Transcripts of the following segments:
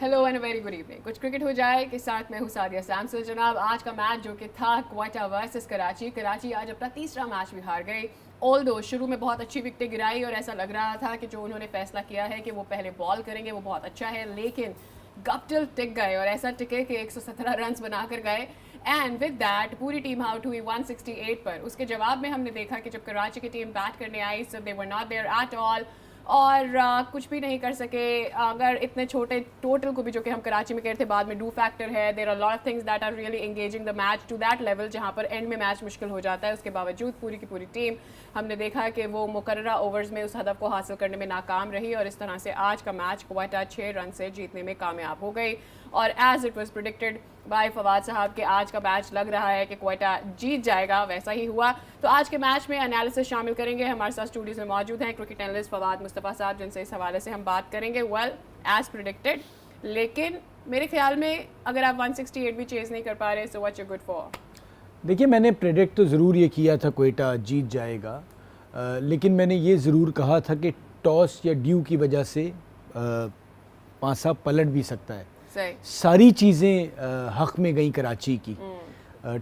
Hello and very good evening. कुछ cricket हो जाए के साथ मैं हूं सादिया सैमसन। जनाब, आज का मैच जो कि था क्वेटा वर्सेस कराची। कराची आज अपना तीसरा मैच भी हार गई। ऑल्दो शुरू में बहुत अच्छी विकेटें गिराई और ऐसा लग रहा था कि जो उन्होंने फैसला किया है कि वो पहले बॉल करेंगे वो बहुत अच्छा है, लेकिन गप्टिल टिक गए और ऐसा टिके कि 117 रन बनाकर गए। एंड विद दैट पूरी टीम आउट हुई 168 पर। उसके जवाब में हमने देखा कि जब कराची की टीम बैट करने आई so they were not there at all और कुछ भी नहीं कर सके। अगर इतने छोटे टोटल को भी, जो कि हम कराची में कह रहे थे, बाद में डू फैक्टर है, there are lot of things that are really engaging the match to that level जहां पर एंड में मैच मुश्किल हो जाता है। उसके बावजूद पूरी की पूरी टीम हमने देखा कि वो मुकर्ररा ओवर्स में उस हदफ को हासिल करने में नाकाम रही और इस तरह से आज का मैच क्वेटा 6 रन से जीतने में कामयाब हो गई। और as it was predicted by Fawad साहब के आज का मैच लग रहा है कि क्वेटा जीत जाएगा, वैसा ही हुआ। तो आज के मैच में एनालिसिस शामिल करेंगे। हमारे साथ स्टूडियोज में मौजूद हैं क्रिकेट एनालिस्ट फवाद मुस्तफ़ा साहब, जिनसे इस हवाले से हम बात करेंगे। वेल, एज प्रिडिक्टेड, लेकिन मेरे ख्याल में अगर आप 168 भी चेज नहीं कर पा रहे so what you good for? देखिए, मैंने प्रेडिक्ट तो ज़रूर ये किया था क्वेटा जीत जाएगा, लेकिन मैंने ये ज़रूर कहा था कि टॉस या ड्यू की वजह से पासा पलट भी सकता है। सारी चीज़ें हक़ में गई कराची की।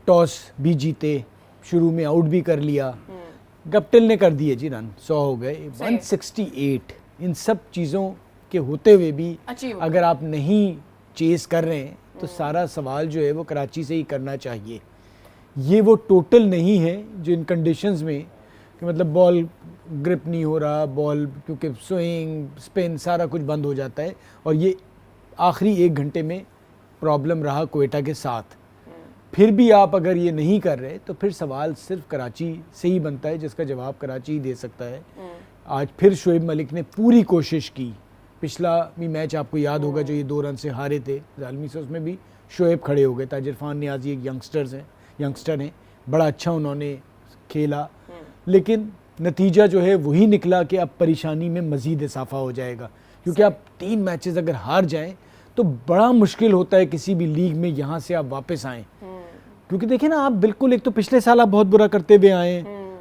टॉस भी जीते, शुरू में आउट भी कर लिया, गप्टिल ने कर दिए जी रन, 100 हो गए, 168। इन सब चीज़ों के होते हुए भी अगर आप नहीं चेस कर रहे हैं तो सारा सवाल जो है वो कराची से ही करना चाहिए। ये वो टोटल नहीं है जो इन कंडीशंस में कि मतलब बॉल ग्रिप नहीं हो रहा, बॉल क्योंकि स्विंग स्पिन सारा कुछ बंद हो जाता है, और ये आखिरी 1 घंटे में प्रॉब्लम रहा क्वेटा के साथ। फिर भी आप अगर ये नहीं कर रहे तो फिर सवाल सिर्फ कराची से ही बनता है, जिसका जवाब कराची ही दे सकता है। आज फिर शोएब मलिक ने पूरी कोशिश की। पिछला भी मैच आपको याद होगा जो ये 2 रन से हारे थे जालमी से, उसमें भी शोएब खड़े हो गए। ताज इरफान नियाज़ी एक यंगस्टर हैं, बड़ा अच्छा उन्होंने खेला, लेकिन नतीजा जो है वही निकला कि अब परेशानी में मज़ीद इजाफा हो जाएगा, क्योंकि आप 3 मैचेस अगर हार जाएं तो बड़ा मुश्किल होता है किसी भी लीग में यहाँ से आप वापस आएँ। क्योंकि देखिए ना, आप बिल्कुल, एक तो पिछले साल आप बहुत बुरा करते हुए आए,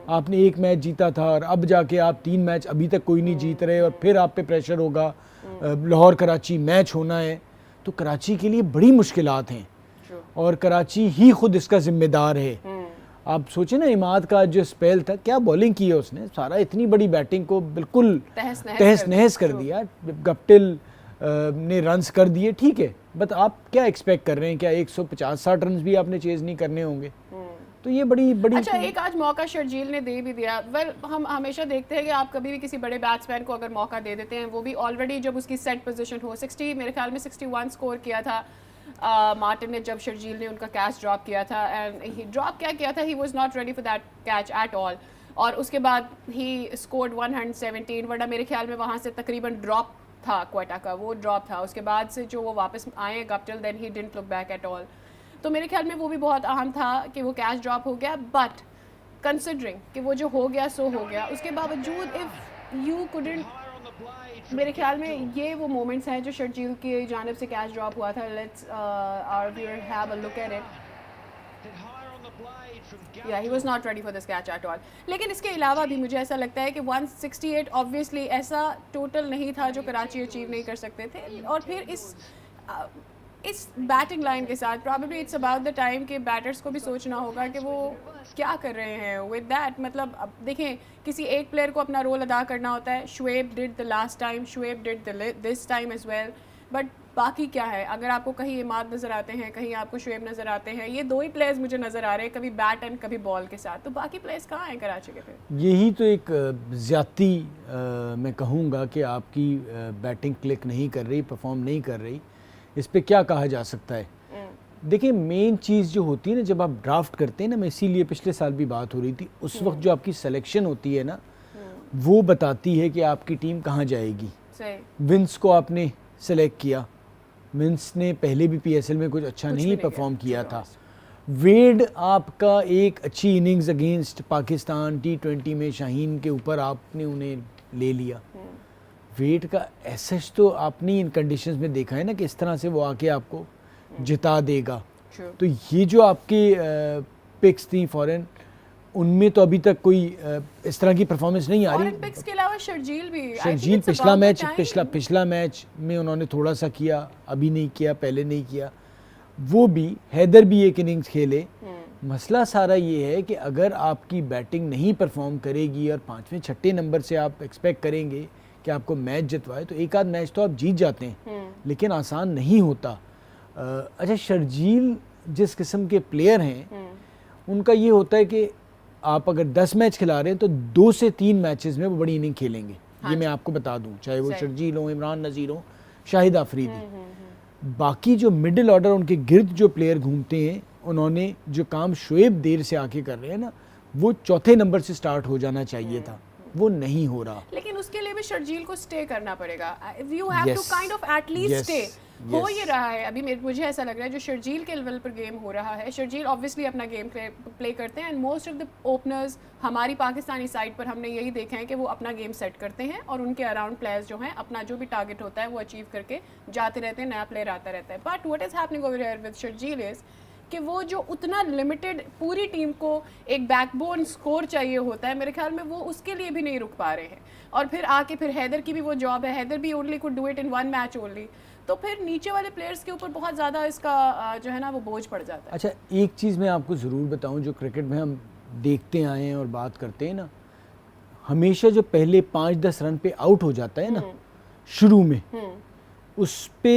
आपने 1 मैच जीता था और अब जाके आप 3 मैच अभी तक कोई नहीं जीत रहे, और फिर आप पे प्रेशर होगा, लाहौर कराची मैच होना है, तो कराची के लिए बड़ी मुश्किलात हैं और कराची ही खुद इसका जिम्मेदार है। आप सोचें ना, इमाद का जो स्पेल था, क्या बॉलिंग की है उसने, सारा इतनी बड़ी बैटिंग को बिल्कुल तहस नहस कर दिया। गप्टिल ने रन्स कर दिए, ठीक है, बट आप क्या एक्सपेक्ट कर रहे हैं? क्या 150-60 रन भी आपने चेज नहीं करने होंगे? तो ये बड़ी अच्छा, एक आज मौका शर्जील ने दे भी दिया। वेल, हम हमेशा देखते हैं कि आप कभी भी किसी बड़े बैट्समैन को अगर मौका दे देते हैं, वो भी ऑलरेडी जब उसकी सेट पोजीशन हो, 60 मेरे ख्याल में 61 स्कोर किया था मार्टिन ने जब शर्जील ने उनका कैच ड्रॉप किया था। एंड ही ड्रॉप क्या किया था, ही was not ready for that catch at all, और उसके बाद ही स्कोर्ड 117, वरना मेरे ख्याल में वहाँ से तकरीबन ड्रॉप था क्वेटा का, वो ड्रॉप था। उसके बाद से जो वो वापस आए Guptill, then he didn't look back at all. तो मेरे ख्याल में वो भी बहुत अहम था कि वो कैच ड्रॉप हो गया, बट कंसिडरिंग कि वो जो हो गया सो हो गया, उसके बावजूद इफ़ यू कुडंट, मेरे ख्याल में ये वो मोमेंट्स हैं जो शर्जील की जानिब से कैच ड्रॉप हुआ था। Let's our viewer have a look at it. या he was not ready for this catch at all. लेकिन इसके अलावा भी मुझे ऐसा लगता है कि 168 ऑब्वियसली ऐसा टोटल नहीं था जो कराची अचीव नहीं कर सकते थे। और फिर इस बैटिंग लाइन के साथ probably it's about the time कि बैटर्स को भी सोचना होगा कि वो क्या कर रहे हैं विद दैट। मतलब अब देखें, किसी एक प्लेयर को अपना रोल अदा करना होता है। Shoaib did the last time, Shoaib did this time as well, but बाकी क्या है? अगर आपको कहीं इमाद नज़र आते हैं, कहीं आपको शुएब नज़र आते हैं, ये 2 ही प्लेयर्स मुझे नज़र आ रहे हैं, कभी बैट एंड कभी बॉल के साथ। तो बाकी प्लेयर्स कहाँ हैं कराची के? फिर यही तो एक ज़्यादती मैं कहूँगा कि आपकी बैटिंग क्लिक नहीं कर रही, परफॉर्म नहीं कर रही। इस पे क्या कहा जा सकता है? देखिए, मेन चीज़ जो होती है ना, जब आप ड्राफ्ट करते हैं ना, मैं इसीलिए पिछले साल भी बात हो रही थी, उस वक्त जो आपकी सिलेक्शन होती है ना, वो बताती है कि आपकी टीम कहाँ जाएगी। विंस को आपने सेलेक्ट किया, विंस ने पहले भी पीएसएल में कुछ अच्छा नहीं परफॉर्म किया था। वेड आपका एक अच्छी इनिंग्स अगेंस्ट पाकिस्तान T20 में शाहीन के ऊपर आपने उन्हें ले लिया। वेट का एसेस तो आपने इन कंडीशंस में देखा है ना कि इस तरह से वो आके आपको जिता देगा। तो ये जो आपकी पिक्स थी फॉरेन, उनमें तो अभी तक कोई इस तरह की परफॉर्मेंस नहीं आ रही। ओलंपिक्स के अलावा शर्जील भी, शर्जील पिछला मैच में उन्होंने थोड़ा सा किया, अभी नहीं किया, पहले नहीं किया। वो भी हैदर भी एक इनिंग्स खेले। मसला सारा ये है कि अगर आपकी बैटिंग नहीं परफॉर्म करेगी और 5वें 6ठे नंबर से आप एक्सपेक्ट करेंगे कि आपको मैच जितवाए, तो एक आध मैच तो आप जीत जाते हैं, लेकिन आसान नहीं होता। अच्छा, शर्जील जिस किस्म के प्लेयर हैं उनका ये होता है कि आप अगर 10 मैच खिला रहे हैं तो 2 से 3 मैचेस में वो बड़ी इनिंग खेलेंगे। ये मैं आपको बता दूं, चाहे वो शर्जील हो, इमरान नज़ीर हो, शाहिद आफरीदी। बाकी जो मिडिल ऑर्डर उनके गिर्द जो प्लेयर घूमते हैं, उन्होंने जो काम शुएब देर से आके कर रहे हैं ना, वो 4थे नंबर से स्टार्ट हो जाना चाहिए था, वो नहीं हो रहा। लेकिन उसके लिए भी शर्जील को स्टे करना पड़ेगा। You have to kind of at least stay. हो ये रहा है अभी, मुझे ऐसा लग रहा है जो शर्जील के लेवल पर गेम हो रहा है, शर्जील ऑब्वियसली अपना गेम प्ले करते हैं, and most of the openers हमारी पाकिस्तानी साइड पर हमने यही देखा है कि वो अपना गेम सेट करते हैं और उनके अराउंड प्लेयर्स जो हैं अपना जो भी टारगेट होता है वो अचीव करके जाते रहते हैं, नया प्लेयर आता रहता है। But what is happening over here with Sharjeel is कि वो जो उतना लिमिटेड पूरी टीम को एक बैकबोन स्कोर चाहिए होता है, मेरे ख्याल में वो उसके लिए भी नहीं रुक पा रहे हैं। और फिर आके फिर हैदर की भी वो जॉब है, हैदर भी only could do it in 1 match only, तो फिर नीचे वाले प्लेयर्स के ऊपर बहुत ज़्यादा इसका जो है ना वो बोझ पड़ जाता है। अच्छा, एक चीज़ मैं आपको ज़रूर बताऊं जो क्रिकेट में हम देखते आए हैं और बात करते हैं ना, हमेशा जो पहले 5-10 रन पे आउट हो जाता है ना शुरू में, उस पे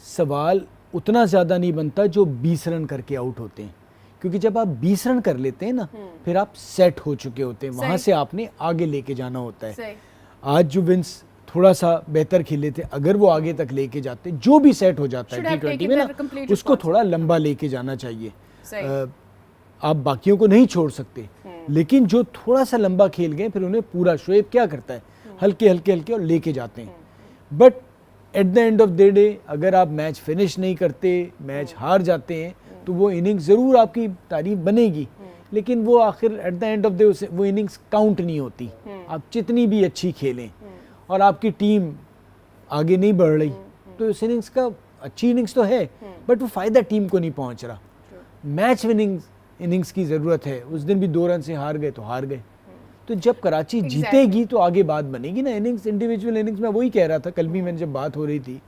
सवाल उतना ज़्यादा नहीं बनता जो 20 रन करके आउट होते हैं, क्योंकि जब आप 20 रन कर लेते हैं ना फिर आप सेट हो चुके होते हैं, वहाँ से आपने आगे लेके जाना होता है। आज जो विंस थोड़ा सा बेहतर खेले थे, अगर वो आगे तक लेके जाते, जो भी सेट हो जाता है T20 में ना, उसको थोड़ा लंबा लेके जाना चाहिए। आप बाकियों को नहीं छोड़ सकते, लेकिन जो थोड़ा सा लंबा खेल गए फिर उन्हें पूरा, शोएब क्या करता है, हल्के हल्के हल्के और लेके जाते हैं। But at the end of the day अगर आप मैच फिनिश नहीं करते, मैच हार जाते हैं, तो वो इनिंग्स ज़रूर आपकी तारीफ बनेगी, लेकिन वो आखिर at the end of the day वो इनिंग्स काउंट नहीं होती। आप जितनी भी अच्छी खेलें और आपकी टीम आगे नहीं बढ़ रही, तो उस इनिंग्स का अच्छी इनिंग्स तो है, बट वो फ़ायदा टीम को नहीं पहुंच रहा। मैच विनिंग इनिंग्स की ज़रूरत है। उस दिन भी 2 रन से हार गए तो हार गए। तो जब कराची जीतेगी तो आगे बात बनेगी ना। इनिंग्स, इंडिविजुअल इनिंग्स में वही कह रहा था, कल भी मैंने जब बात हो रही थी,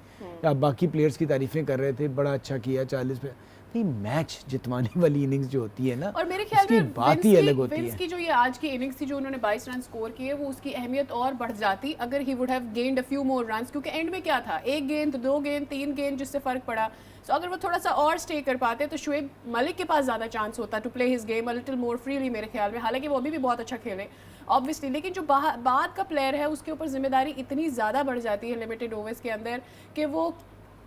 आप बाकी प्लेयर्स की तारीफ़ें कर रहे थे, बड़ा अच्छा किया 40 पे, मैच जितवाने वाली इनिंग्स जो होती है ना, और मेरे ख्याल में बात ही अलग होती है। विंस की जो ये आज की इनिंग्स थी जो उन्होंने 22 रन स्कोर किए, वो उसकी अहमियत और बढ़ जाती अगर he would have gained a few more runs, क्योंकि एंड में क्या था, 1 गेंद 2 गेंद 3 गेंद जिससे फ़र्क पड़ा। सो अगर वो थोड़ा सा और स्टे कर पाते तो शुएब मलिक के पास ज़्यादा चांस होता to play his game a little more freely मेरे ख्याल में। हालांकि वो अभी भी बहुत अच्छा खेले ऑब्वियसली, लेकिन जो बाद का प्लेयर है उसके ऊपर जिम्मेदारी इतनी ज़्यादा बढ़ जाती है लिमिटेड ओवर्स के अंदर कि वो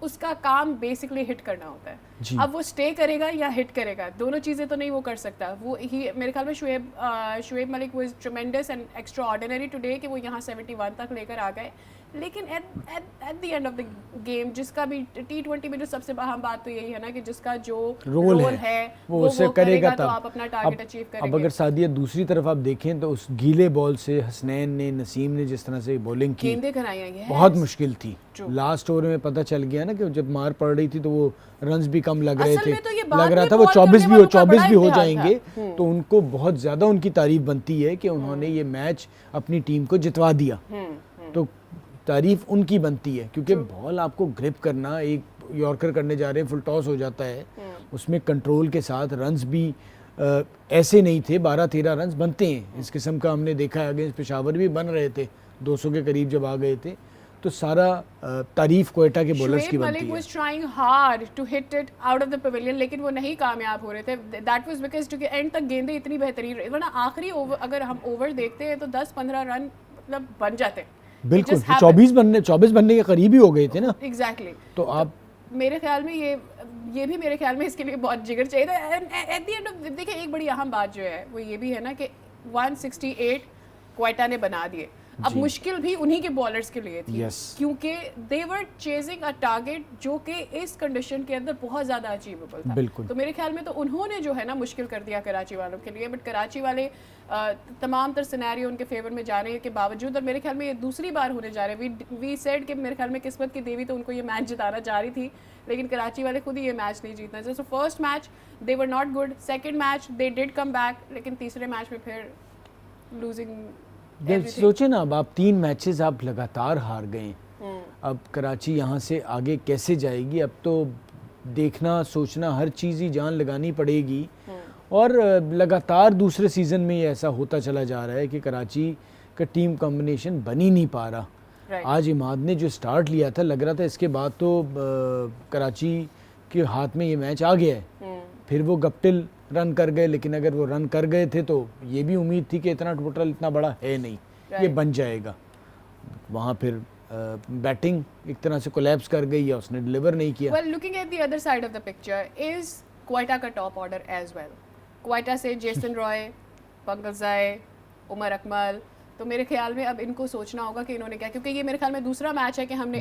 उसका काम बेसिकली हिट करना होता है। अब वो स्टे करेगा या हिट करेगा, दोनों चीज़ें तो नहीं वो कर सकता। वो ही मेरे ख्याल में Shoaib Malik was ट्रेमेंडस and extra ordinary today कि वो यहाँ 71 तक लेकर आ गए, लेकिन at the end of the game जिसका भी T20 में जो सबसे अहम बात तो यही है ना कि जिसका जो रोल है वो उसे करेगा तो आप अपना टारगेट अचीव करेंगे। अब अगर सादिया दूसरी तरफ आप देखें तो उस गीले बॉल से हसनैन ने, नसीम ने जिस तरह से बॉलिंग की, गेंदें कराई हैं, बहुत मुश्किल थी। लास्ट ओवर में पता चल गया ना कि जब मार पड़ रही थी तो वो रन्स भी कम लग रहे थे, लग रहा था वो 24 भी हो जाएंगे, तो उनको बहुत ज़्यादा उनकी तारीफ बनती है कि उन्होंने ये मैच अपनी टीम को जितवा दिया। तो तारीफ उनकी बनती है, क्योंकि बॉल आपको ग्रिप करना, एक यॉर्कर करने जा रहे हैं, फुल टॉस हो जाता है, उसमें कंट्रोल के साथ रन्स भी ऐसे नहीं थे, 12-13 रन्स बनते हैं इस किस्म का हमने देखा है। अगेंस्ट पेशावर भी बन रहे थे 200 के करीब जब आ गए थे, तो सारा तारीफ कोयटा के बॉलर्स की बनती है। Shoaib Malik was trying hard to hit it out of the pavilion, लेकिन वो नहीं कामयाब हो रहे थे। That was because क्योंकि एंड तक गेंदें इतनी बेहतरीन रही, वरना आखिरी ओवर अगर हम ओवर देखते हैं तो 10-15 रन मतलब बन जाते हैं। बिल्कुल 24 बनने के करीब ही हो गए थे ना। एग्जैक्टली तो आप मेरे ख्याल में ये भी मेरे ख्याल में इसके लिए बहुत जिगर चाहिए था। एट द एंड ऑफ देखिए एक बड़ी अहम बात जो है वो ये भी है ना कि 168 क्वेटा ने बना दिए। अब जी। मुश्किल भी उन्हीं के बॉलर्स के लिए थी, Yes. क्योंकि दे वर चेजिंग अ टारगेट जो कि इस कंडीशन के अंदर बहुत ज़्यादा अचीवेबल था। बिल्कुल। तो मेरे ख्याल में तो उन्होंने जो है ना मुश्किल कर दिया कराची वालों के लिए, बट कराची वाले तमाम तर सिनेरियो उनके फेवर में जाने के बावजूद, और मेरे ख्याल में ये दूसरी बार होने जा रहे हैं, वी सेड कि मेरे ख्याल में किस्मत की देवी तो उनको ये मैच जिताना जा रही थी, लेकिन कराची वाले खुद ही ये मैच नहीं जीतना चाहिए। So first match they were not good, second match they did come back, लेकिन तीसरे मैच में फिर लूजिंग सोचे ना, अब आप 3 मैचेस आप लगातार हार गए, अब कराची यहाँ से आगे कैसे जाएगी? अब तो देखना सोचना हर चीज़ ही जान लगानी पड़ेगी। और लगातार दूसरे सीज़न में ये ऐसा होता चला जा रहा है कि कराची का टीम कॉम्बिनेशन बन ही नहीं पा रहा। आज इमाद ने जो स्टार्ट लिया था, लग रहा था इसके बाद तो कराची के हाथ में ये मैच आ गया है। फिर वो गप्टिल रन कर गए, लेकिन अगर वो रन कर गए थे तो ये भी उम्मीद थी कि इतना टोटल इतना बड़ा है नहीं, ये बन जाएगा। वहाँ फिर बैटिंग एक तरह से कोलैप्स कर गई या उसने डिलीवर नहीं किया। Well, looking at the other side of the picture is Quetta का top order as well. Quetta से जेसन रॉय, पंकज, उमर अकमल, तो मेरे ख्याल में अब इनको सोचना होगा कि इन्होंने क्या, क्योंकि ये मेरे ख्याल में दूसरा मैच है कि हमने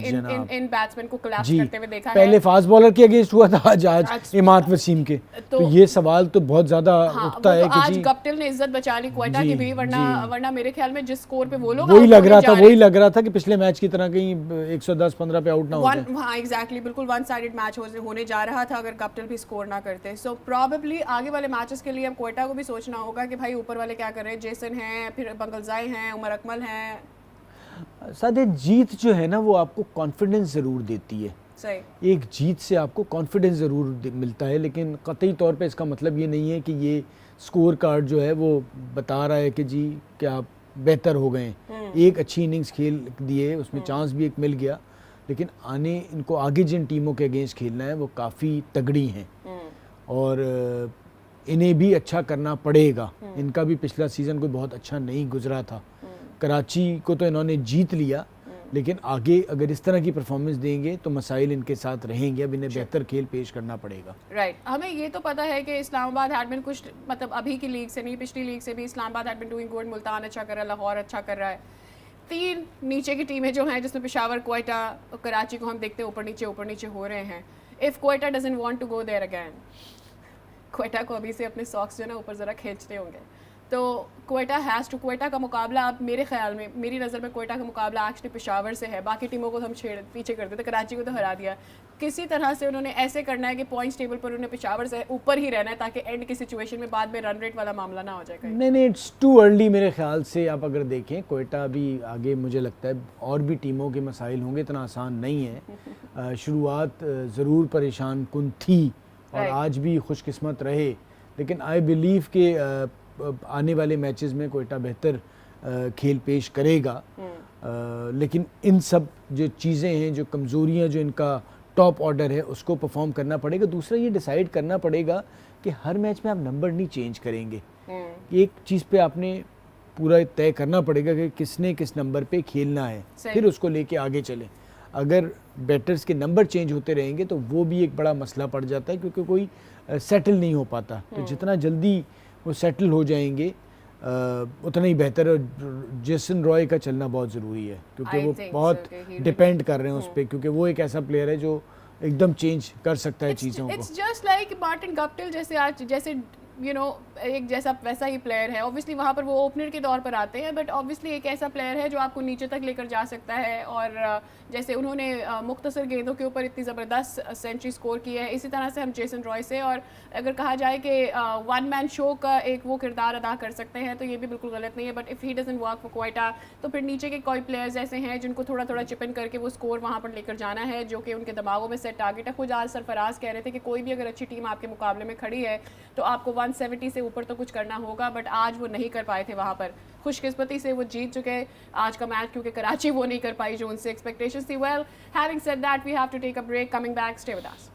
इन बैट्समैन को कोलैप्स करते हुए देखा है। पहले फास्ट बॉलर के अगेंस्ट हुआ था, आज इमाद वसीम के, तो ये सवाल तो बहुत ज्यादा उठता है कि आज गप्टिल ने इज्जत बचा ली क्वेटा की भी, वरना मेरे ख्याल में जिस स्कोर पे वो लोग वही लग रहा था कि पिछले मैच की तरह कहीं 110-15 पे आउट ना हो जाए। हाँ एग्जैक्टली, बिल्कुल वन साइडेड मैच होने जा रहा था अगर गप्टिल भी स्कोर ना करते। सो प्रॉबेबली आगे वाले मैचेस के लिए अब क्वेटा को भी सोचना होगा कि भाई ऊपर वाले क्या कर रहे हैं, जेसन हैं, फिर पंकज हैं, उमर अकमल हैं। सादे जीत जो है ना वो आपको कॉन्फिडेंस ज़रूर देती है। सही, एक जीत से आपको कॉन्फिडेंस ज़रूर मिलता है, लेकिन कतई तौर पे इसका मतलब ये नहीं है कि ये स्कोर कार्ड जो है वो बता रहा है कि जी कि आप बेहतर हो गए। एक अच्छी इनिंग्स खेल दिए, उसमें चांस भी एक मिल गया, लेकिन इनको आगे जिन टीमों के अगेंस्ट खेलना है वो काफ़ी तगड़ी हैं और इन्हें भी अच्छा करना पड़ेगा। इनका भी पिछला सीज़न कोई बहुत अच्छा नहीं गुजरा था। कराची को तो इन्होंने जीत लिया, लेकिन आगे अगर इस तरह की परफॉर्मेंस देंगे तो मसाइल इनके साथ रहेंगे। अब इन्हें बेहतर खेल पेश करना पड़ेगा। राइट, हमें ये तो पता है कि इस्लामाबाद हैड बीन कुछ, मतलब अभी की लीग से नहीं, पिछली लीग से भी Islamabad had been doing good. Multan अच्छा कर रहा है, लाहौर अच्छा कर रहा है। 3 नीचे की टीमें जो हैं, जिसमें पेशावर, क्वेटा और कराची को हम देखते हैं ऊपर नीचे हो रहे हैं। If Quetta doesn't want to go there again, Quetta को अभी से अपने सॉक्स जो ना ऊपर ज़रा खींचते होंगे। तो क्वेटा का मुकाबला अब मेरे ख्याल में, मेरी नज़र में क्वेटा का मुकाबला एक्चुअली पेशावर से है। बाकी टीमों को तो हम पीछे कर देते, कराची को तो हरा दिया। किसी तरह से उन्होंने ऐसे करना है कि पॉइंट्स टेबल पर उन्हें पेशावर से ऊपर ही रहना है, ताकि एंड की सिचुएशन में बाद में रन रेट वाला मामला ना हो जाए। नहीं, इट्स टू अर्ली मेरे ख्याल से। आप अगर देखें क्वेटा अभी आगे, मुझे लगता है और भी टीमों के मसाइल होंगे, इतना आसान नहीं है। शुरुआत ज़रूर परेशान कुन थी और आज भी खुशकिस्मत रहे, लेकिन आई बिलीव के आने वाले मैचेस में कोयटा बेहतर खेल पेश करेगा। लेकिन इन सब जो चीज़ें हैं, जो कमज़ोरियां जो इनका टॉप ऑर्डर है, उसको परफॉर्म करना पड़ेगा। दूसरा ये डिसाइड करना पड़ेगा कि हर मैच में आप नंबर नहीं चेंज करेंगे। एक चीज़ पे आपने पूरा तय करना पड़ेगा कि किसने किस नंबर पे खेलना है, फिर उसको लेके आगे चलें। अगर बैटर्स के नंबर चेंज होते रहेंगे तो वो भी एक बड़ा मसला पड़ जाता है, क्योंकि कोई सेटल नहीं हो पाता। तो जितना जल्दी वो सेटल हो जाएंगे उतना ही बेहतर है। जेसन रॉय का चलना बहुत ज़रूरी है, क्योंकि वो बहुत डिपेंड कर रहे हैं उस पर, क्योंकि वो एक ऐसा प्लेयर है जो एकदम चेंज कर सकता है चीज़ों को। It's just like Martin Guptill जैसे यू नो एक जैसा वैसा ही प्लेयर है। ऑब्वियसली वहाँ पर वो ओपनर के तौर पर आते हैं, बट ऑब्वियसली एक ऐसा प्लेयर है जो आपको नीचे तक लेकर जा सकता है। और जैसे उन्होंने मुख्तसर गेंदों के ऊपर इतनी ज़बरदस्त सेंचुरी स्कोर की है, इसी तरह से हम जेसन रॉय से, और अगर कहा जाए कि वन मैन शो का एक वो किरदार अदा कर सकते हैं, तो ये भी बिल्कुल गलत नहीं है। But if he doesn't work for Quetta, तो फिर नीचे के कोई प्लेयर्स ऐसे हैं जिनको थोड़ा थोड़ा चिपन करके वो स्कोर वहाँ पर लेकर जाना है, जो कि उनके दिमागों में सेट टारगेट है। खुद आज सरफराज कह रहे थे कि कोई भी अगर अच्छी टीम आपके मुकाबले में खड़ी है तो आपको 170 से ऊपर तो कुछ करना होगा, बट आज वो नहीं कर पाए थे। वहाँ पर खुशकिस्मती से वो जीत चुके आज का मैच, क्योंकि कराची वो नहीं कर पाई जो उनसे एक्सपेक्टेशंस थी। Well, having said that, we have to take a break. Coming back, stay with us.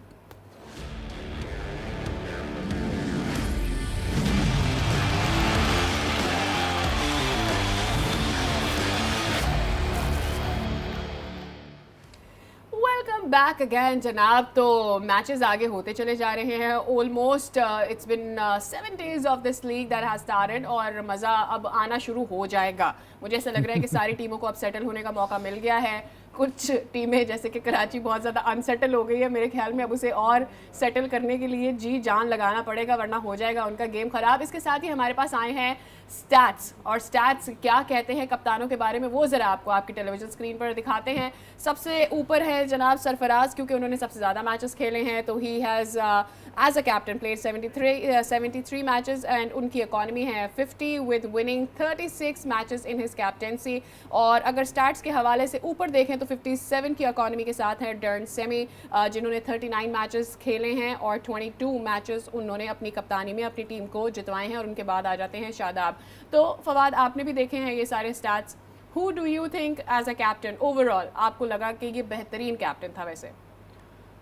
Back again जनाब। तो मैचेस आगे होते चले जा रहे हैं। Almost it's been 7 days of this league that has started और मज़ा अब आना शुरू हो जाएगा। मुझे ऐसा लग रहा है कि सारी टीमों को अब सेटल होने का मौका मिल गया है। कुछ टीमें जैसे कि कराची बहुत ज़्यादा अनसेटल हो गई है, मेरे ख्याल में अब उसे और सेटल करने के लिए जी जान लगाना पड़ेगा, वरना हो जाएगा उनका गेम ख़राब। इसके साथ ही हमारे पास आए हैं स्टैट्स, और स्टैट्स क्या कहते हैं कप्तानों के बारे में वो ज़रा आपको आपकी टेलीविजन स्क्रीन पर दिखाते हैं। सबसे ऊपर है जनाब सरफराज, क्योंकि उन्होंने सबसे ज़्यादा मैचेस खेले हैं। तो he has as a captain played 73 matches and उनकी इकॉनमी है 50 with winning 36 matches in his captaincy. और अगर स्टैट्स के हवाले से ऊपर देखें तो 57 की इकॉनमी के साथ है डर्न सेमी, जिन्होंने 39 मैचेस खेले हैं और 22 मैचेस उन्होंने अपनी कप्तानी में अपनी टीम को जितवाए हैं। और उनके बाद आ जाते हैं शादाब। तो फवाद, आपने भी देखे हैं ये सारे stats. Who do you think as a captain overall आपको लगा कि ये बेहतरीन कैप्टन था वैसे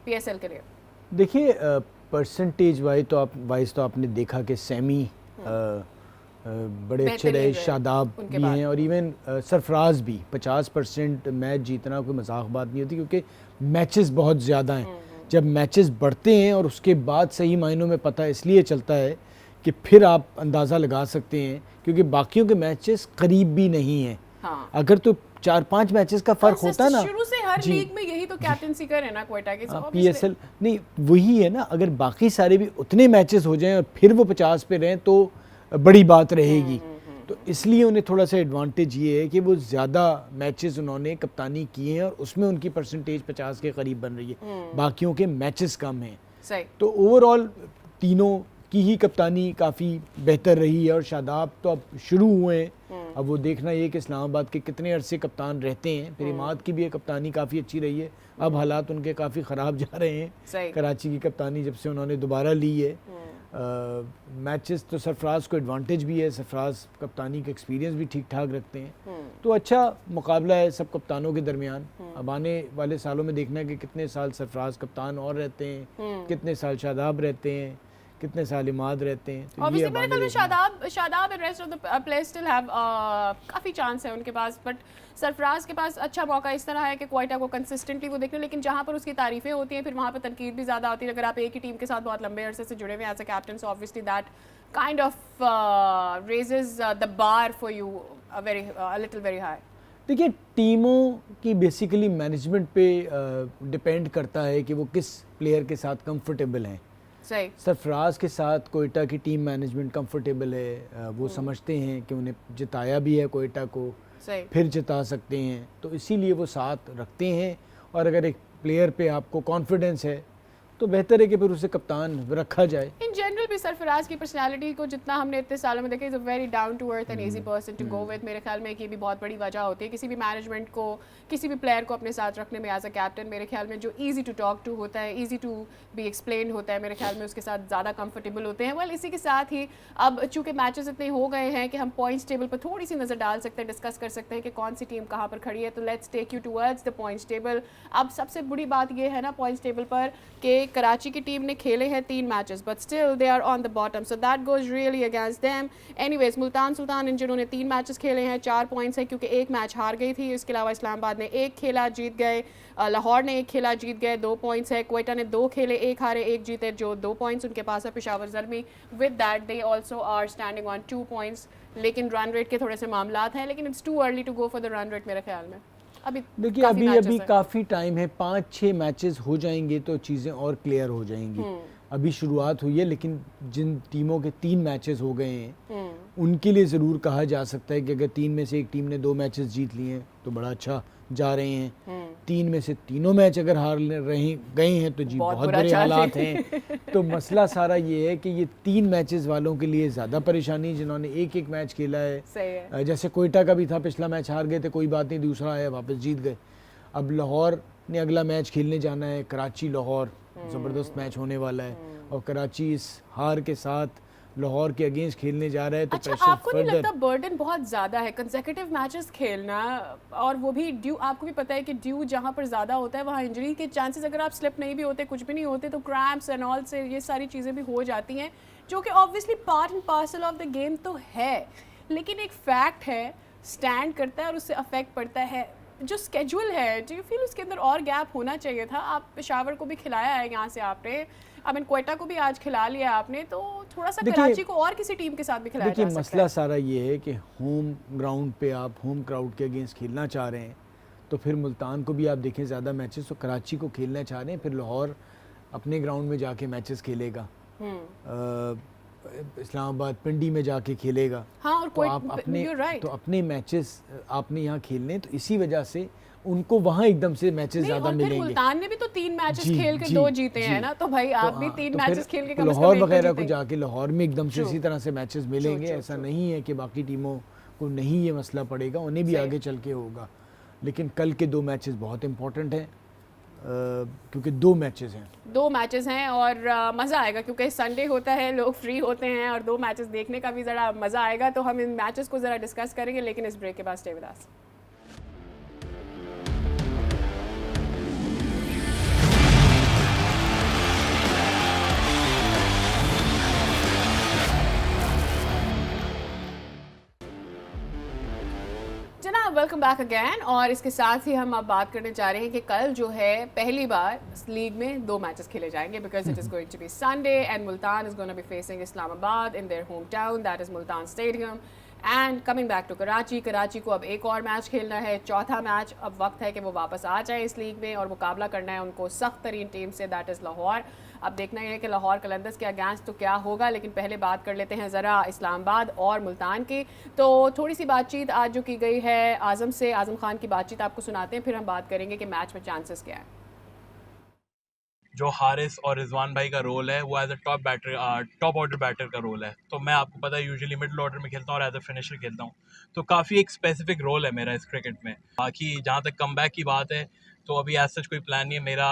पीएसएल के लिए? देखिए, परसेंटेज वाइज तो आपने देखा कि सेमी बड़े अच्छे रहे, शादाब भी हैं और इवन सरफराज भी 50% मैच जीतना कोई मजाक बात नहीं होती, क्योंकि मैचेस बहुत ज़्यादा हैं। जब मैचेस बढ़ते हैं और उसके बाद सही मायनों में पता इसलिए चलता है कि फिर आप अंदाज़ा लगा सकते हैं, क्योंकि बाकियों के मैचेस करीब भी नहीं हैं। हाँ। अगर तो 4-5 मैचेस का फर्क होता ना, शुरू से हर लीग में यही तो कैप्टनसी कर है ना क्वेटा के। पीएसएल नहीं, वही है ना, अगर बाकी सारे भी उतने मैचेस हो जाएं और फिर वो 50 पे रहें तो बड़ी बात रहेगी। तो इसलिए उन्हें थोड़ा सा एडवांटेज ये है कि वो ज़्यादा मैचेस उन्होंने कप्तानी किए हैं और उसमें उनकी परसेंटेज 50 के करीब बन रही है, बाकियों के मैचेस कम हैं। सही। तो ओवरऑल तीनों की ही कप्तानी काफ़ी बेहतर रही है और शादाब तो अब शुरू हुए हैं। अब वो देखना ये कि इस्लामाबाद के कितने अरसे कप्तान रहते हैं। फिर इमाद की भी कप्तानी काफ़ी अच्छी रही है, अब हालात उनके काफ़ी ख़राब जा रहे हैं। कराची की कप्तानी जब से उन्होंने दोबारा ली है, मैचेस तो सरफराज को एडवांटेज भी है, सरफराज कप्तानी का एक्सपीरियंस भी ठीक ठाक रखते हैं। तो अच्छा मुकाबला है सब कप्तानों के दरमियान। अब आने वाले सालों में देखना है कि कितने साल सरफराज कप्तान और रहते हैं, कितने साल शादाब रहते हैं, कितने साल इमाद रहते हैं। तो ये मेरे ख्याल में Shadab and rest of the players still have काफ़ी चांस है उनके पास, बट सरफराज के पास अच्छा मौका इस तरह है कि क्वेटा को कंसिस्टेंटली वो देखने, लेकिन जहाँ पर उसकी तारीफें होती हैं फिर वहाँ पर तनकीद भी ज़्यादा होती है। अगर आप एक ही टीम के साथ बहुत लंबे अरसे से जुड़े हुए as a captain, so obviously that kind of raises the bar for you a little very high. देखिए, टीमों की बेसिकली मैनेजमेंट पे डिपेंड करता है कि वो किस प्लेयर के साथ कंफर्टेबल हैं। सही। सरफराज के साथ कोयटा की टीम मैनेजमेंट कंफर्टेबल है, वो समझते हैं कि उन्हें जिताया भी है कोयटा को, फिर जिता सकते हैं, तो इसीलिए वो साथ रखते हैं। और अगर एक प्लेयर पे आपको कॉन्फिडेंस है तो बेहतर है कि फिर उसे कप्तान रखा जाए। इन जनरल भी सरफराज की पर्सनालिटी को जितना हमने इतने सालों में देखा, is a very down to earth and easy person to go with. मेरे ख्याल में कि ये भी बहुत बड़ी वजह होती है किसी भी मैनेजमेंट को, किसी भी प्लेयर को अपने साथ रखने में एज अ कैप्टन। मेरे ख्याल में जो ईजी टू टॉक टू होता है, ईजी टू बी एक्सप्लेन होता है, मेरे ख्याल में उसके साथ ज़्यादा कंफर्टेबल होते हैं। वेल, इसी के साथ ही अब चूँकि मैचेस इतने हो गए हैं कि हम पॉइंट्स टेबल पर थोड़ी सी नज़र डाल सकते हैं, डिस्कस कर सकते हैं कि कौन सी टीम कहाँ पर खड़ी है। तो let's take you towards the points table. अब सबसे बड़ी बात यह है ना पॉइंट्स टेबल पर कि कराची की टीम ने खेले हैं 3 matches, but still they are on the bottom, so that goes really against them. Anyways, Multan Sultan इन जिन्होंने 3 मैचेस खेले हैं 4 पॉइंट्स है, क्योंकि एक मैच हार गई थी। इसके अलावा इस्लामाबाद ने 1 खेला जीत गए, लाहौर ने 1 खेला जीत गए 2 पॉइंट्स है, क्वेटा ने 2 खेले 1 हारे 1 जीते जो 2 पॉइंट्स उनके पास है। Peshawar Zalmi with that they also are standing on 2 points, लेकिन रन रेट के थोड़े से मामलात हैं, लेकिन it's too early to go for the run rate मेरे ख्याल में। देखिए, अभी काफ़ी टाइम है, 5-6 मैचेस हो जाएंगे तो चीज़ें और क्लियर हो जाएंगी। अभी शुरुआत हुई है, लेकिन जिन टीमों के 3 मैचेस हो गए हैं उनके लिए ज़रूर कहा जा सकता है कि अगर 3 में से एक टीम ने 2 मैचेस जीत लिए हैं तो बड़ा अच्छा जा रहे हैं। 3 में से तीनों मैच अगर हार गए हैं तो जी बहुत बुरे हालात हैं। तो मसला सारा ये है कि ये 3 मैचेस वालों के लिए ज़्यादा परेशानी, जिन्होंने एक मैच खेला है। सही है। जैसे कोयटा का भी था, पिछला मैच हार गए थे, कोई बात नहीं, दूसरा आया वापस जीत गए। अब लाहौर ने अगला मैच खेलने जाना है, कराची लाहौर, ज़बरदस्त मैच होने वाला है, और कराची इस हार के साथ लाहौर के अगेंस्ट खेलने जा रहा है। तो अच्छा, आपको नहीं लगता बर्डन बहुत ज़्यादा है कंसेक्यूटिव मैचेस खेलना, और वो भी ड्यू, आपको भी पता है कि ड्यू जहाँ पर ज़्यादा होता है वहाँ इंजरी के चांसेस, अगर आप स्लिप नहीं भी होते, कुछ भी नहीं होते, तो क्रैम्प्स एंड ऑल से ये सारी चीज़ें भी हो जाती हैं, जो कि obviously part and parcel of the game तो है, लेकिन एक फैक्ट है, स्टैंड करता है और उससे अफेक्ट पड़ता है जो स्केड्यूल है, डू यू फील उसके अंदर और गैप होना चाहिए था? आप पेशावर को भी खिलाया है यहाँ से आपने, आई मीन क्वेटा को भी आज खिला लिया आपने, तो थोड़ा सा देखिए- कराची को और किसी टीम के साथ भी खिलाया देखिए जा सकता मसला है। सारा ये है कि होम ग्राउंड पे आप होम क्राउड के अगेंस्ट खेलना चाह रहे हैं, तो फिर मुल्तान को भी आप देखें ज़्यादा मैचेस, तो कराची को खेलना चाह रहे हैं, फिर लाहौर अपने ग्राउंड में जाके मैचेस खेलेगा, इस्लामाबाद पिंडी में जाके खेलेगा। हाँ, और तो आप अपने you're right. तो अपने मैचेस आपने यहाँ खेलने, तो इसी वजह से उनको वहाँ एकदम से मैचेस नहीं, ज़्यादा और फिर मिलेंगे। मुल्तान ने भी तो 3 मैचेस जी, खेल के जी, 2 जीते जी। हैं ना, तो भाई आप भी हाँ, 3 तो मैचेस फिर खेल के कम से लाहौर कम एक तो वगैरह को जीतेंगे। जाके लाहौर में एकदम से True. इसी तरह से मैचेस मिलेंगे। true, ऐसा true. नहीं है कि बाकी टीमों को नहीं ये मसला पड़ेगा, उन्हें भी सही। आगे चल के होगा। लेकिन कल के 2 मैचेस बहुत इंपॉर्टेंट हैं, क्योंकि 2 मैचेस हैं। 2 मैचेस हैं और मज़ा आएगा क्योंकि संडे होता है, लोग फ्री होते हैं और 2 मैचेस देखने का भी ज़रा मज़ा आएगा। तो हम इन मैचेस को ज़रा डिस्कस करेंगे, लेकिन इस ब्रेक के बाद स्टे विद अस। जनाब वेलकम बैक अगैन, और इसके साथ ही हम अब बात करने जा रहे हैं कि कल जो है पहली बार इस लीग में 2 मैचेस खेले जाएंगे, because it is going to be Sunday and Multan is going to be facing Islamabad in their home town, that is Multan stadium. And coming back to Karachi, Karachi को अब एक और मैच खेलना है, चौथा मैच। अब वक्त है कि वो वापस आ जाए इस लीग में और मुकाबला करना है उनको सख्त तरीन टीम से, दैट इज़ लाहौर। अब देखना है कि लाहौर कलंदर्स के अगेंस्ट तो क्या होगा, लेकिन पहले बात कर लेते हैं ज़रा इस्लामाबाद और मुल्तान की। तो थोड़ी सी बातचीत आज जो की गई है आज़म से, आज़म खान की बातचीत आपको सुनाते हैं, फिर हम बात करेंगे कि मैच में चांसेस क्या है। जो हारिस और रिजवान भाई का रोल है वो as a top order batter का रोल है। तो मैं आपको पता है यूजुअली मिडिल ऑर्डर में खेलता हूँ और एज अ फिनिशर खेलता हूँ, तो काफ़ी एक स्पेसिफिक रोल है मेरा इस क्रिकेट में। बाकी जहाँ तक कमबैक की बात है तो अभी एज सच कोई प्लान नहीं है मेरा।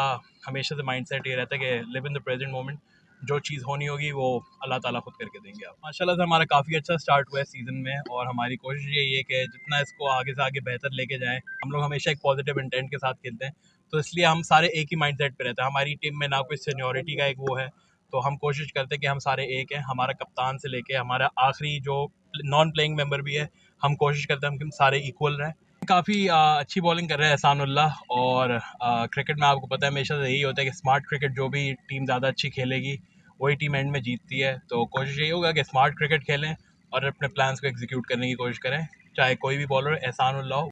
हमेशा से माइंडसेट ये रहता है कि live in the present moment, जो चीज़ होनी होगी वो अल्लाह ताला खुद करके देंगे। आप माशाल्लाह से हमारा काफ़ी अच्छा स्टार्ट हुआ है सीज़न में, और हमारी कोशिश यही है कि जितना इसको आगे से आगे बेहतर लेके जाएं। हम लोग हमेशा एक पॉजिटिव इंटेंट के साथ खेलते हैं, तो इसलिए हम सारे एक ही माइंडसेट पे रहते हैं। हमारी टीम में ना कोई सीनियरिटी का एक वो है, तो हम कोशिश करते हैं कि हम सारे एक हैं। हमारा कप्तान से लेके हमारा आखिरी जो नॉन प्लेइंग मेंबर भी है, हम कोशिश करते हैं हम सारे इक्वल रहें। काफ़ी अच्छी बॉलिंग कर रहे हैं एहसानुल्लाह, और क्रिकेट में आपको पता है हमेशा से यही होता है कि स्मार्ट क्रिकेट जो भी टीम ज़्यादा अच्छी खेलेगी वही टीम एंड में जीतती है। तो कोशिश यही होगा कि स्मार्ट क्रिकेट खेलें और अपने प्लान्स को एग्जीक्यूट करने की कोशिश करें, चाहे कोई भी बॉलर एहसानुल्लाह हो।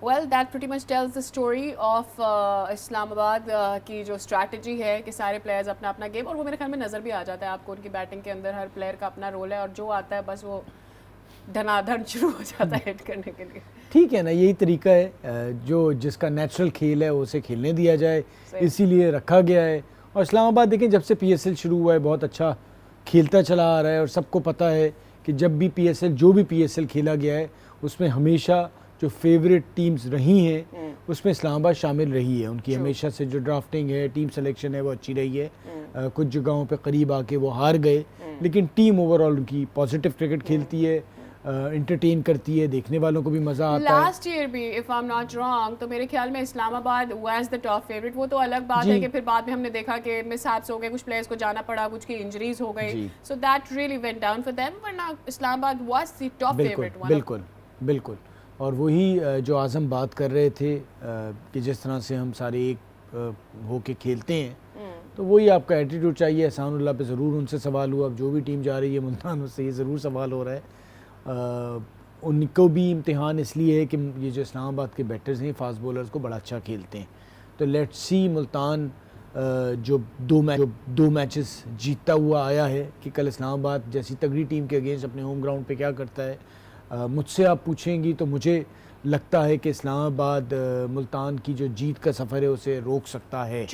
Well that pretty much tells the story of Islamabad की जो स्ट्रैटेजी है कि सारे प्लेयर्स अपना अपना गेम, और वो मेरे ख्याल में नज़र भी आ जाता है आपको उनकी बैटिंग के अंदर। हर प्लेयर का अपना रोल है और जो आता है बस वो धनाधन शुरू हो जाता है हिट करने के लिए। ठीक है ना, यही तरीका है, जो जिसका नेचुरल खेल है उसे खेलने दिया जाए, इसीलिए रखा गया है। और इस्लामाबाद देखें जब से PSL शुरू हुआ है बहुत अच्छा खेलता चला आ रहा है, और सबको पता है कि जब भी PSL जो भी PSL खेला गया है उसमें हमेशा जो फेवरेट टीम्स रही हैं उसमें इस्लामाबाद शामिल रही है। उनकी हमेशा से जो ड्राफ्टिंग है, टीम सिलेक्शन है, वो अच्छी रही है। कुछ जगहों पे करीब आके वो हार गए, लेकिन टीम ओवरऑल उनकी पॉजिटिव क्रिकेट खेलती है, इंटरटेन करती है, देखने वालों को भी मज़ा आता है। लास्ट ईयर भी if I am not wrong तो मेरे ख्याल में Islamabad was the top favourite. वो तो अलग बात है कि फिर बाद में हमने देखा कि मिसहैप्स हो गए, कुछ प्लेयर्स को जाना पड़ा, कुछ की इंजरीज हो गई, so that really went down for them, वरना Islamabad was the top favourite one. बिल्कुल बिल्कुल। और वही जो आज़म बात कर रहे थे कि जिस तरह से हम सारे एक होके खेलते हैं, तो वही आपका एटीट्यूड चाहिए। एहसानुल्लाह पे ज़रूर उनसे सवाल हुआ, अब जो भी टीम जा रही है मुल्तान उससे ये ज़रूर सवाल हो रहा है। उनको भी इम्तिहान इसलिए है कि ये जो इस्लामाबाद के बैटर्स हैं फास्ट बॉलर्स को बड़ा अच्छा खेलते हैं। तो लेट्स सी मुल्तान जो दो मैचेस जीतता हुआ आया है कि कल इस्लामाबाद जैसी तगड़ी टीम के अगेंस्ट अपने होम ग्राउंड पे क्या करता है। मुझसे आप पूछेंगी तो मुझे लगता है कि इस्लामाबाद मुल्तान की जो जीत का सफ़र है उसे रोक सकता है।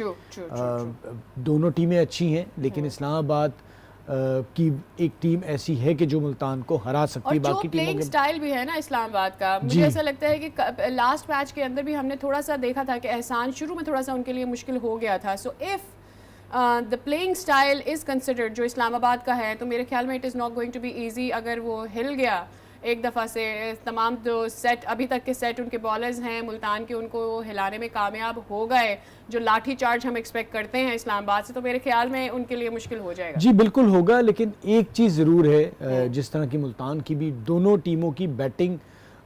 दोनों टीमें अच्छी हैं, लेकिन इस्लामाबाद की एक टीम ऐसी है कि जो मुल्तान को हरा सकती है। बाकी टीमों के स्टाइल भी है ना इस्लामाबाद का, मुझे ऐसा लगता है कि लास्ट मैच के अंदर भी हमने थोड़ा सा देखा था कि एहसान शुरू में थोड़ा सा उनके लिए मुश्किल हो गया था। So if the playing style is considered जो इस्लामाबाद का है, तो मेरे ख्याल में it is not going to be easy. अगर वो हिल गया एक दफ़ा से, तमाम जो सेट अभी तक के सेट उनके बॉलर्स हैं मुल्तान के, उनको हिलाने में कामयाब हो गए, जो लाठी चार्ज हम एक्सपेक्ट करते हैं इस्लामाबाद से, तो मेरे ख्याल में उनके लिए मुश्किल हो जाएगा। जी बिल्कुल होगा, लेकिन एक चीज़ ज़रूर है, जिस तरह की मुल्तान की भी दोनों टीमों की बैटिंग,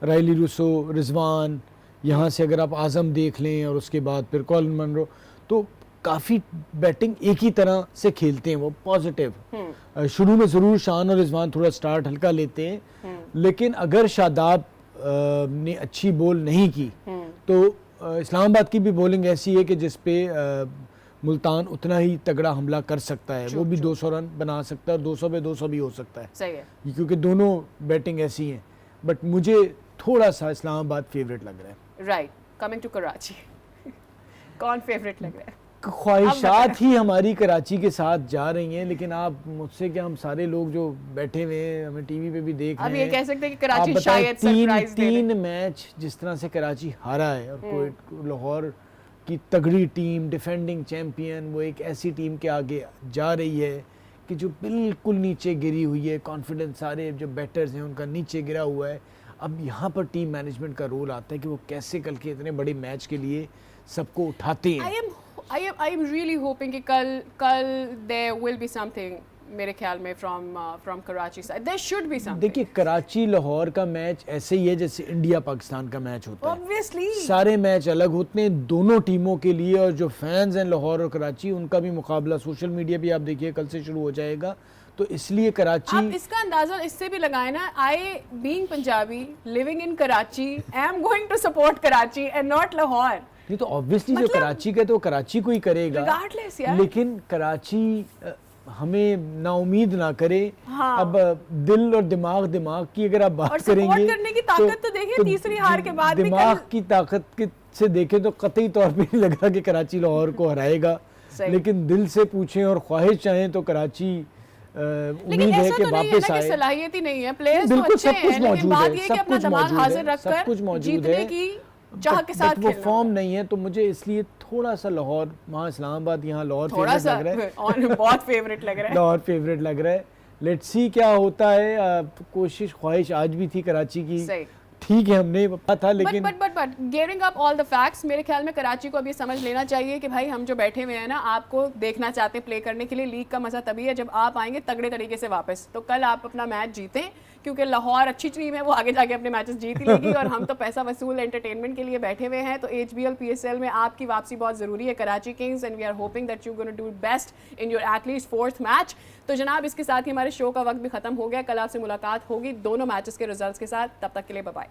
रायली रूसो, रिजवान, यहाँ से अगर आप आज़म देख लें और उसके बाद फिर कॉलिन मनरो, तो काफ़ी बैटिंग एक ही तरह से खेलते हैं वो, पॉजिटिव। शुरू में ज़रूर शान और रिजवान थोड़ा स्टार्ट हल्का लेते हैं, लेकिन अगर शादाब ने अच्छी बॉल नहीं की तो इस्लामाबाद की भी बॉलिंग ऐसी है कि जिस पे मुल्तान उतना ही तगड़ा हमला कर सकता है, वो भी 200 रन बना सकता है और 200 पे 200 भी हो सकता है। सही है, क्योंकि दोनों बैटिंग ऐसी हैं, बट मुझे थोड़ा सा इस्लामाबाद फेवरेट लग रहा है। राइट, कमिंग टू कराची कौन फेवरेट लग रहा है? ख्वाहिशात ही हमारी कराची के साथ जा रही हैं, लेकिन आप मुझसे क्या, हम सारे लोग जो बैठे हुए हैं, हमें टीवी पे भी देख रहे हैं, अब ये कह सकते हैं कि कराची आप बताएं, शायद सरप्राइज दे दे। 3 मैच जिस तरह से कराची हारा है, और कोई लाहौर की तगड़ी टीम, डिफेंडिंग चैंपियन, वो एक ऐसी टीम के आगे जा रही है कि जो बिल्कुल नीचे गिरी हुई है, कॉन्फिडेंस सारे जो बैटर्स हैं उनका नीचे गिरा हुआ है। अब यहाँ पर टीम मैनेजमेंट का रोल आता है कि वो कैसे कल के इतने बड़े मैच के लिए सबको उठाते हैं। I am really hoping कि कल there will be something, मेरे ख्याल में from Karachi side there should be something। देखिए, कराची लाहौर का मैच ऐसे ही है जैसे इंडिया पाकिस्तान का मैच होता है। Obviously सारे मैच अलग होते हैं दोनों टीमों के लिए, और जो फैंस हैं लाहौर और कराची, उनका भी मुकाबला सोशल मीडिया भी आप देखिए कल से शुरू हो जाएगा, तो इसलिए कराची, आप इसका अंदाजा इससे भी लगाए ना, I being Punjabi living in Karachi I am going to support Karachi and not Lahore. नहीं तो ऑब्वियसली जो कराची का तो कराची को ही करेगा, Regardless यार। लेकिन कराची हमें नाउमीद ना करे। हाँ। अब दिल और दिमाग की अगर आप और बात सपोर्ट करेंगे करने की ताकत तो देखिए तीसरी हार के बाद भी दिमाग कल- की ताकत से देखें तो कतई तौर पे नहीं लगा कि कराची लाहौर को हराएगा, सही। लेकिन दिल से पूछें और ख्वाहिश चाहें तो कराची लेकिन उम्मीद है ऐसा कि तो नहीं है वापस ना कि आए। सलाहियत ही नहीं है, प्लेयर्स तो बिल्कुल अच्छे सब कुछ हैं, लेकिन मौजूद बात है, ये है सब कि अपना कुछ दिमाग मौजूद हाजिर है, सब कुछ रखकर मौजूद जीतने है, की चाह के साथ बट वो खेलना फॉर्म होगा। नहीं है, तो मुझे इसलिए थोड़ा सा लाहौर, वहाँ इस्लामाबाद, यहाँ लाहौर थोड़ा फेवरेट सा लग रहा है। और बहुत फेवरेट लग रहा है। लाहौर फेवरेट लग रहा है। लेट्स सी क्या होता है। कोशिश ख्वाहिश आज भी थी कराची की, सही। ठीक है, हमने पता था, लेकिन but gearing up all the facts, मेरे ख्याल में कराची को अभी समझ लेना चाहिए कि भाई हम जो बैठे हुए हैं ना, आपको देखना चाहते हैं प्ले करने के लिए। लीग का मजा तभी है जब आप आएंगे तगड़े तरीके से वापस, तो कल आप अपना मैच जीतें, क्योंकि लाहौर अच्छी टीम है, वो आगे जाके अपने मैचेस जीत ही लेगी और हम तो पैसा वसूल एंटरटेनमेंट के लिए बैठे हुए हैं। तो HBL PSL में आपकी वापसी बहुत ज़रूरी है, Karachi kings, and we are hoping that you gonna do best in your at least 4th match. तो जनाब, इसके साथ ही हमारे शो का वक्त भी खत्म हो गया। कल आपसे मुलाकात होगी दोनों मैचेस के रिजल्ट्स के साथ, तब तक के लिए बाय बाय।